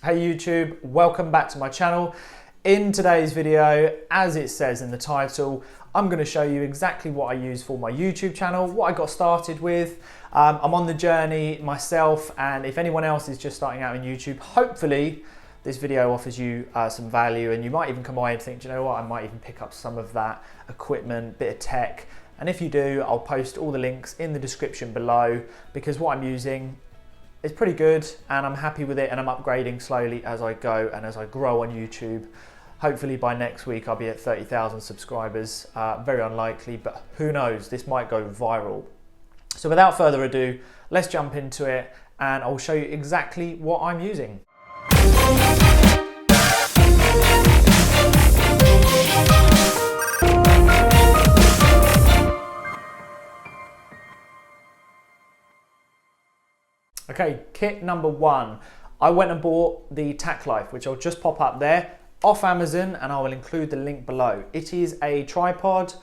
Hey YouTube, welcome back to my channel. In today's video, as it says in the title, I'm going to show you exactly what I use for my YouTube channel, what I got started with. I'm on the journey myself, and if anyone else is just starting out on YouTube, hopefully this video offers you some value, and you might even come away and think, do you know what, I might even pick up some of that equipment, bit of tech. And if you do, I'll post all the links in the description below, because what I'm using is pretty good and I'm happy with it, and I'm upgrading slowly as I go and as I grow on YouTube. Hopefully by next week I'll be at 30,000 subscribers. Very unlikely, but who knows, this might go viral. So without further ado, let's jump into it and I'll show you exactly what I'm using. Okay, kit number one. I went and bought the Tack Life, which I'll just pop up there, off Amazon, and I will include the link below. It is a tripod,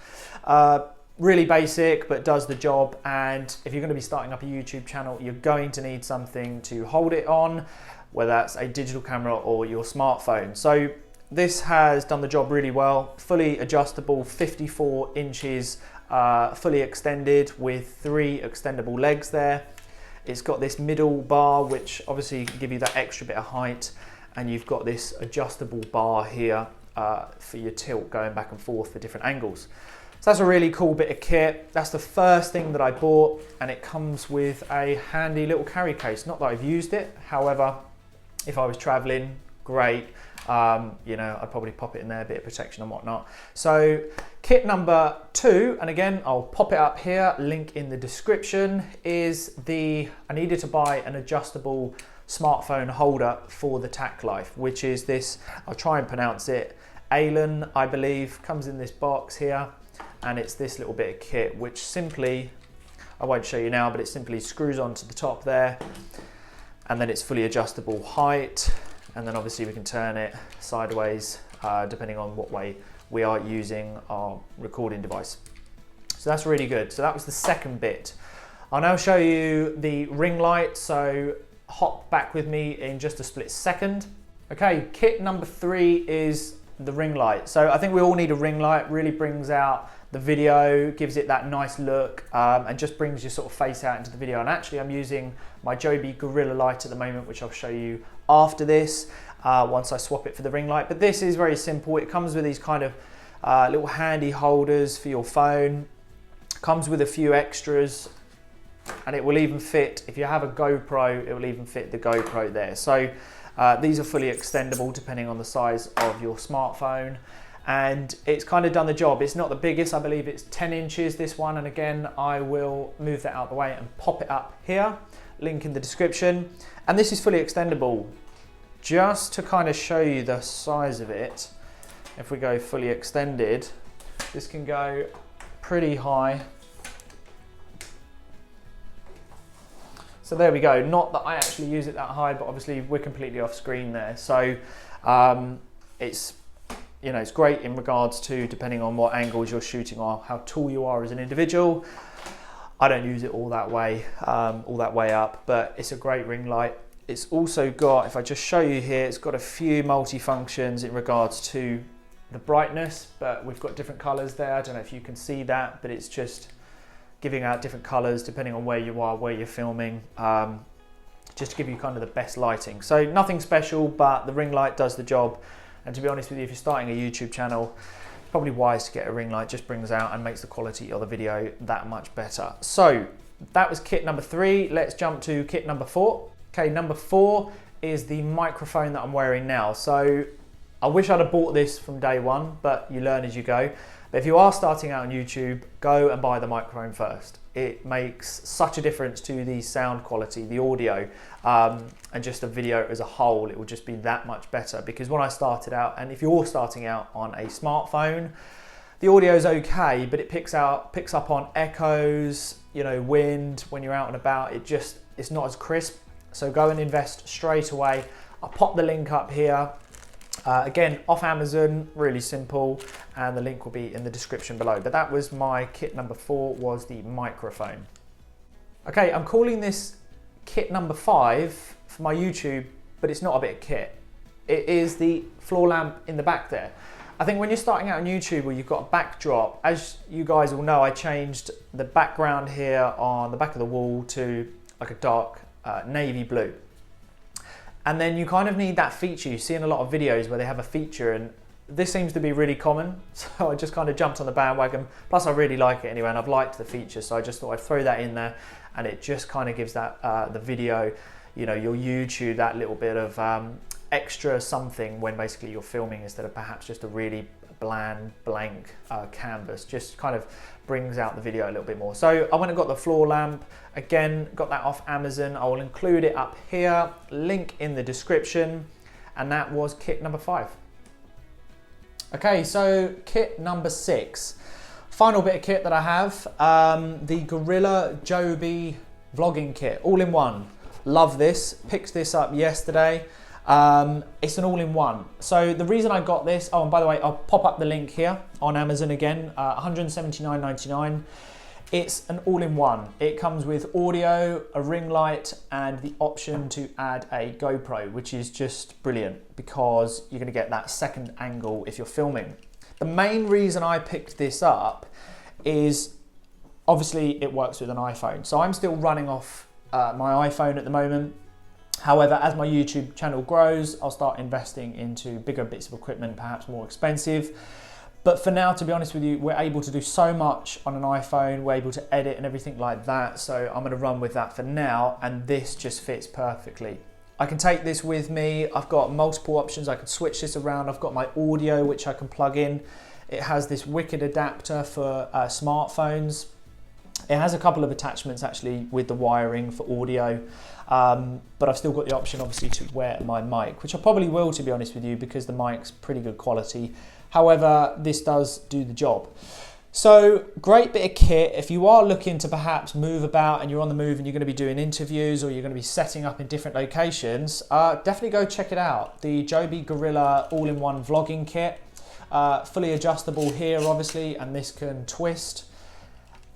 really basic, but does the job. And if you're going to be starting up a YouTube channel, you're going to need something to hold it on, whether that's a digital camera or your smartphone. So this has done the job really well. Fully adjustable, 54 inches, fully extended with 3 extendable legs there. It's got this middle bar, which obviously can give you that extra bit of height, and you've got this adjustable bar here for your tilt, going back and forth for different angles. So that's a really cool bit of kit. That's the first thing that I bought, and it comes with a handy little carry case. Not that I've used it, however, if I was traveling, great. You know, I'd probably pop it in there, a bit of protection and whatnot. So kit number 2, and again, I'll pop it up here, link in the description, is I needed to buy an adjustable smartphone holder for the Tack Life, which is this, I'll try and pronounce it, Alan, I believe, comes in this box here, and it's this little bit of kit, which simply, I won't show you now, but it simply screws onto the top there, and then it's fully adjustable height. And then obviously we can turn it sideways depending on what way we are using our recording device. So that's really good. So that was the second bit. I'll now show you the ring light. So hop back with me in just a split second. Okay, kit number 3 is the ring light. So I think we all need a ring light. Really brings out the video, gives it that nice look, and just brings your sort of face out into the video. And actually I'm using my Joby Gorilla light at the moment, which I'll show you after this, once I swap it for the ring light. But this is very simple. It comes with these kind of little handy holders for your phone. Comes with a few extras, and it will even fit, if you have a GoPro, it will even fit the GoPro there. So these are fully extendable depending on the size of your smartphone. And it's kind of done the job. It's not the biggest, I believe it's 10 inches, this one. And again, I will move that out of the way and pop it up here, link in the description. And this is fully extendable. Just to kind of show you the size of it, if we go fully extended, this can go pretty high. So there we go. Not that I actually use it that high, but obviously we're completely off screen there. So it's, you know, it's great in regards to depending on what angles you're shooting or how tall you are as an individual. I don't use it all that way up, but it's a great ring light. It's also got, if I just show you here, it's got a few multi-functions in regards to the brightness, but we've got different colors there. I don't know if you can see that, but it's just giving out different colors depending on where you are, where you're filming, just to give you kind of the best lighting. So nothing special, but the ring light does the job. And to be honest with you, if you're starting a YouTube channel, it's probably wise to get a ring light. Just brings out and makes the quality of the video that much better. So that was kit number 3. Let's jump to kit number 4. Okay, number 4 is the microphone that I'm wearing now. So I wish I'd have bought this from day one, but you learn as you go. But if you are starting out on YouTube, go and buy the microphone first. It makes such a difference to the sound quality, the audio, and just the video as a whole. It will just be that much better, because when I started out, and if you're starting out on a smartphone, the audio is okay, but it picks up on echoes, you know, wind when you're out and about. It's not as crisp. So go and invest straight away. I'll pop the link up here. Again, off Amazon, really simple, and the link will be in the description below. But that was my kit number 4, was the microphone. Okay, I'm calling this kit number 5 for my YouTube but it's not a bit of kit. It is the floor lamp in the back there. I think when you're starting out on YouTube or you've got a backdrop, as you guys all know, I changed the background here on the back of the wall to like a dark navy blue. And then you kind of need that feature. You see in a lot of videos where they have a feature, and this seems to be really common. So I just kind of jumped on the bandwagon. Plus I really like it anyway, and I've liked the feature. So I just thought I'd throw that in there, and it just kind of gives that, the video, you know, your YouTube, that little bit of extra something when basically you're filming, instead of perhaps just a really bland blank canvas. Just kind of brings out the video a little bit more. So I went and got the floor lamp. Again, got that off Amazon. I will include it up here, link in the description, and that was kit number 5. Okay, so kit number 6, final bit of kit that I have, the Gorilla Joby vlogging kit, all in one. Love this, picked this up yesterday. It's an all-in-one. So the reason I got this, oh, and by the way, I'll pop up the link here on Amazon again, $179.99. It's an all-in-one. It comes with audio, a ring light, and the option to add a GoPro, which is just brilliant because you're gonna get that second angle if you're filming. The main reason I picked this up is obviously it works with an iPhone. So I'm still running off my iPhone at the moment. However, as my YouTube channel grows, I'll start investing into bigger bits of equipment, perhaps more expensive. But for now, to be honest with you, we're able to do so much on an iPhone, we're able to edit and everything like that. So I'm gonna run with that for now, and this just fits perfectly. I can take this with me. I've got multiple options. I can switch this around. I've got my audio, which I can plug in. It has this wicked adapter for smartphones. It has a couple of attachments actually with the wiring for audio, but I've still got the option obviously to wear my mic, which I probably will, to be honest with you, because the mic's pretty good quality. However, this does do the job. So great bit of kit. If you are looking to perhaps move about and you're on the move and you're going to be doing interviews or you're going to be setting up in different locations, definitely go check it out. The Joby Gorilla all-in-one vlogging kit, fully adjustable here obviously, and this can twist.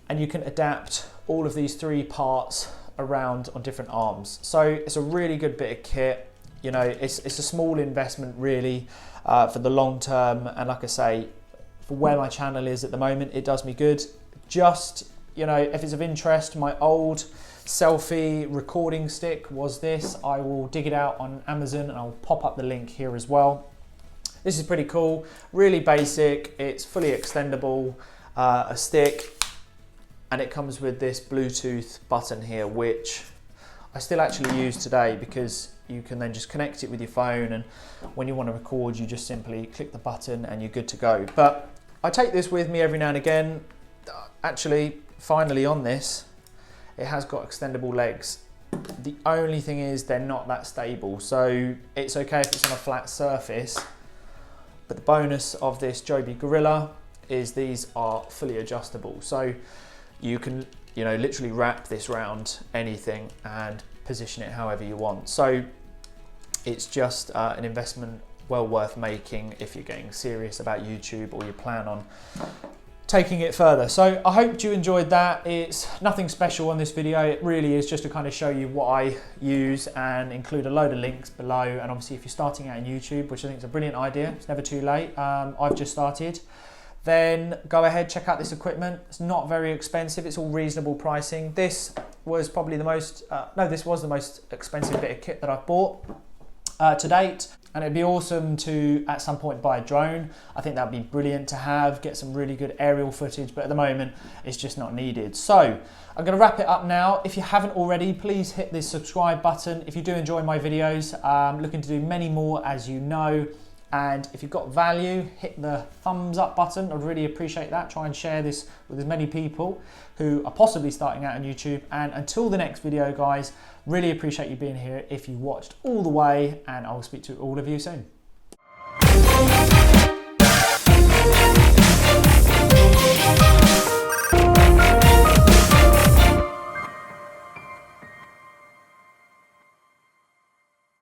And you can adapt all of these 3 parts around on different arms. So it's a really good bit of kit. You know, it's a small investment really for the long term. And like I say, for where my channel is at the moment, it does me good. Just, you know, if it's of interest, my old selfie recording stick was this. I will dig it out on Amazon and I'll pop up the link here as well. This is pretty cool, really basic. It's fully extendable, a stick. And it comes with this Bluetooth button here, which I still actually use today because you can then just connect it with your phone, and when you want to record, you just simply click the button and you're good to go. But I take this with me every now and again. Actually, finally on this, it has got extendable legs. The only thing is they're not that stable, so it's okay if it's on a flat surface. But the bonus of this Joby Gorilla is these are fully adjustable. So you can, you know, literally wrap this around anything and position it however you want. So it's just an investment well worth making if you're getting serious about YouTube or you plan on taking it further. So I hope you enjoyed that. It's nothing special on this video. It really is just to kind of show you what I use and include a load of links below. And obviously if you're starting out in YouTube, which I think is a brilliant idea, it's never too late. I've just started. Then go ahead, check out this equipment. It's not very expensive. It's all reasonable pricing. This was probably the most, this was the most expensive bit of kit that I've bought to date. And it'd be awesome to, at some point, buy a drone. I think that'd be brilliant to have, get some really good aerial footage, but at the moment, it's just not needed. So I'm gonna wrap it up now. If you haven't already, please hit the subscribe button. If you do enjoy my videos, I'm looking to do many more, as you know. And if you've got value, hit the thumbs up button. I'd really appreciate that. Try and share this with as many people who are possibly starting out on YouTube. And until the next video, guys, really appreciate you being here if you watched all the way, and I'll speak to all of you soon.